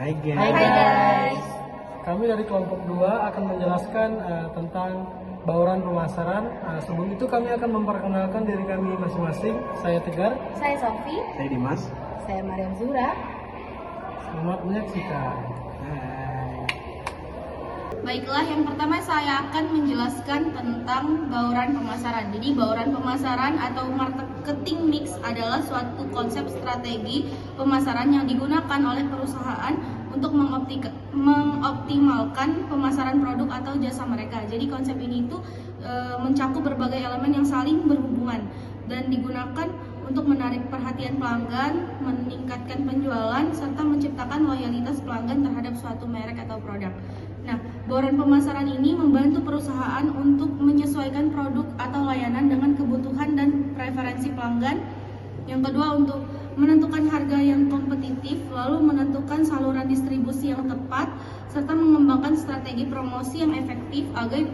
Hai guys. Hai guys. Kami dari kelompok 2 akan menjelaskan tentang bauran pemasaran. Sebelum itu kami akan memperkenalkan diri kami masing-masing. Saya Tegar. Saya Sofi. Saya Dimas. Saya Mariam Zura. Selamat menyaksikan. Baiklah, yang pertama saya akan menjelaskan tentang bauran pemasaran. Jadi bauran pemasaran atau marketing mix adalah suatu konsep strategi pemasaran yang digunakan oleh perusahaan untuk mengoptimalkan pemasaran produk atau jasa mereka. Jadi konsep ini itu mencakup berbagai elemen yang saling berhubungan dan digunakan untuk menarik perhatian pelanggan, meningkatkan penjualan, serta menciptakan loyalitas pelanggan terhadap suatu merek atau produk. Nah, bauran pemasaran ini membantu perusahaan untuk menyesuaikan produk atau layanan dengan kebutuhan dan preferensi pelanggan. Yang kedua, untuk menentukan harga yang kompetitif, lalu menentukan saluran distribusi yang tepat, serta mengembangkan strategi promosi yang efektif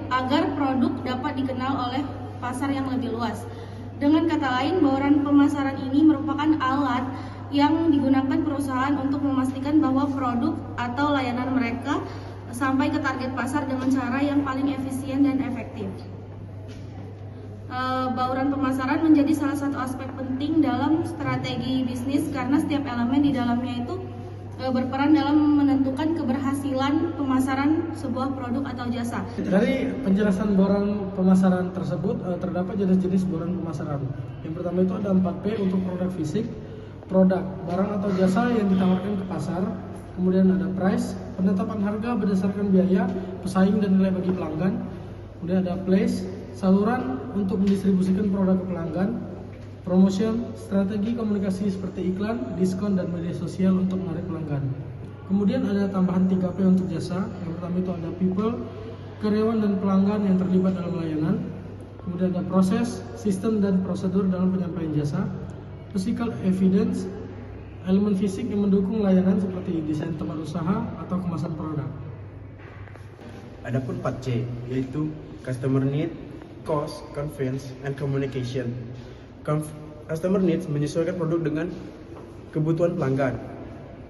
agar produk dapat dikenal oleh pasar yang lebih luas. Dengan kata lain, bauran pemasaran ini merupakan alat yang digunakan perusahaan untuk memastikan bahwa produk atau layanan mereka sampai ke target pasar dengan cara yang paling efisien dan efektif. Bauran pemasaran menjadi salah satu aspek penting dalam strategi bisnis karena setiap elemen di dalamnya itu berperan dalam menentukan keberhasilan pemasaran sebuah produk atau jasa. Dari penjelasan bauran pemasaran tersebut terdapat jenis-jenis bauran pemasaran. Yang pertama itu ada 4P untuk produk fisik, produk, barang atau jasa yang ditawarkan ke pasar. Kemudian ada price, penetapan harga berdasarkan biaya, pesaing dan nilai bagi pelanggan. Kemudian ada place, saluran untuk mendistribusikan produk ke pelanggan. Promotion, strategi komunikasi seperti iklan, diskon, dan media sosial untuk menarik pelanggan. Kemudian ada tambahan 3P untuk jasa. Yang pertama itu ada people, karyawan dan pelanggan yang terlibat dalam layanan. Kemudian ada proses, sistem, dan prosedur dalam penyampaian jasa. Physical evidence, elemen fisik yang mendukung layanan seperti desain tempat usaha atau kemasan produk. Adapun 4C yaitu customer need, cost, convenience, and communication. Customer needs menyesuaikan produk dengan kebutuhan pelanggan.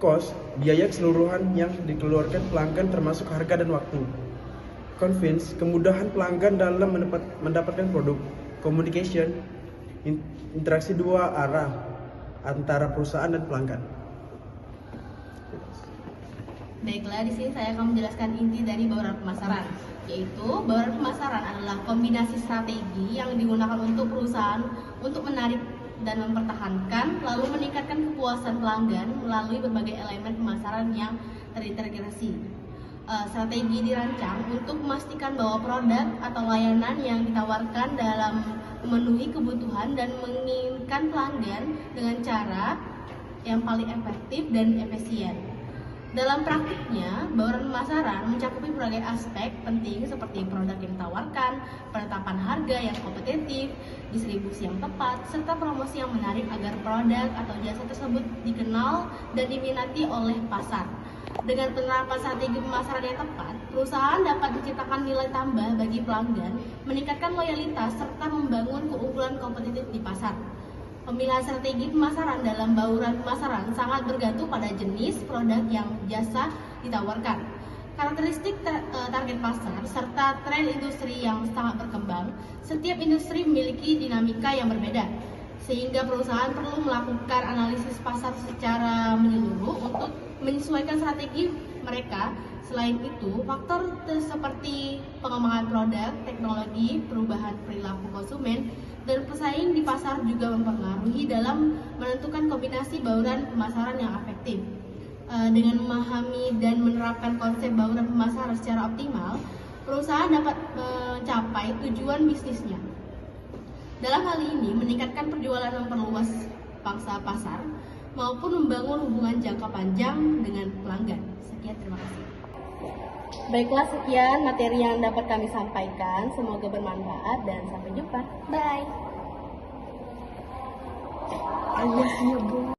Cost, biaya keseluruhan yang dikeluarkan pelanggan termasuk harga dan waktu. Convenience, kemudahan pelanggan dalam mendapatkan produk. Communication, interaksi dua arah antara perusahaan dan pelanggan. Baiklah, di sini saya akan menjelaskan inti dari bauran pemasaran, yaitu bauran pemasaran adalah kombinasi strategi yang digunakan untuk perusahaan untuk menarik dan mempertahankan, lalu meningkatkan kepuasan pelanggan melalui berbagai elemen pemasaran yang terintegrasi. Strategi dirancang untuk memastikan bahwa produk atau layanan yang ditawarkan dalam memenuhi kebutuhan dan menginginkan pelanggan dengan cara yang paling efektif dan efisien. Dalam praktiknya, bauran pemasaran mencakupi berbagai aspek penting seperti produk yang ditawarkan, penetapan harga yang kompetitif, distribusi yang tepat, serta promosi yang menarik agar produk atau jasa tersebut dikenal dan diminati oleh pasar. Dengan penerapan strategi pemasaran yang tepat, perusahaan dapat menciptakan nilai tambah bagi pelanggan, meningkatkan loyalitas, serta membangun keunggulan kompetitif di pasar. Pemilihan strategi pemasaran dalam bauran pemasaran sangat bergantung pada jenis produk yang jasa ditawarkan, karakteristik target pasar, serta tren industri yang sangat berkembang. Setiap industri memiliki dinamika yang berbeda, sehingga perusahaan perlu melakukan analisis pasar secara menyeluruh untuk menyesuaikan strategi mereka. Selain itu, faktor seperti pengembangan produk, teknologi, perubahan perilaku konsumen, dan pesaing di pasar juga mempengaruhi dalam menentukan kombinasi bauran pemasaran yang efektif. Dengan memahami dan menerapkan konsep bauran pemasaran secara optimal, perusahaan dapat mencapai tujuan bisnisnya. Dalam hal ini, meningkatkan penjualan dan memperluas pangsa pasar, maupun membangun hubungan jangka panjang dengan pelanggan. Sekian, terima kasih. Baiklah, sekian materi yang dapat kami sampaikan. Semoga bermanfaat dan sampai jumpa. Bye. Ayah, Bu.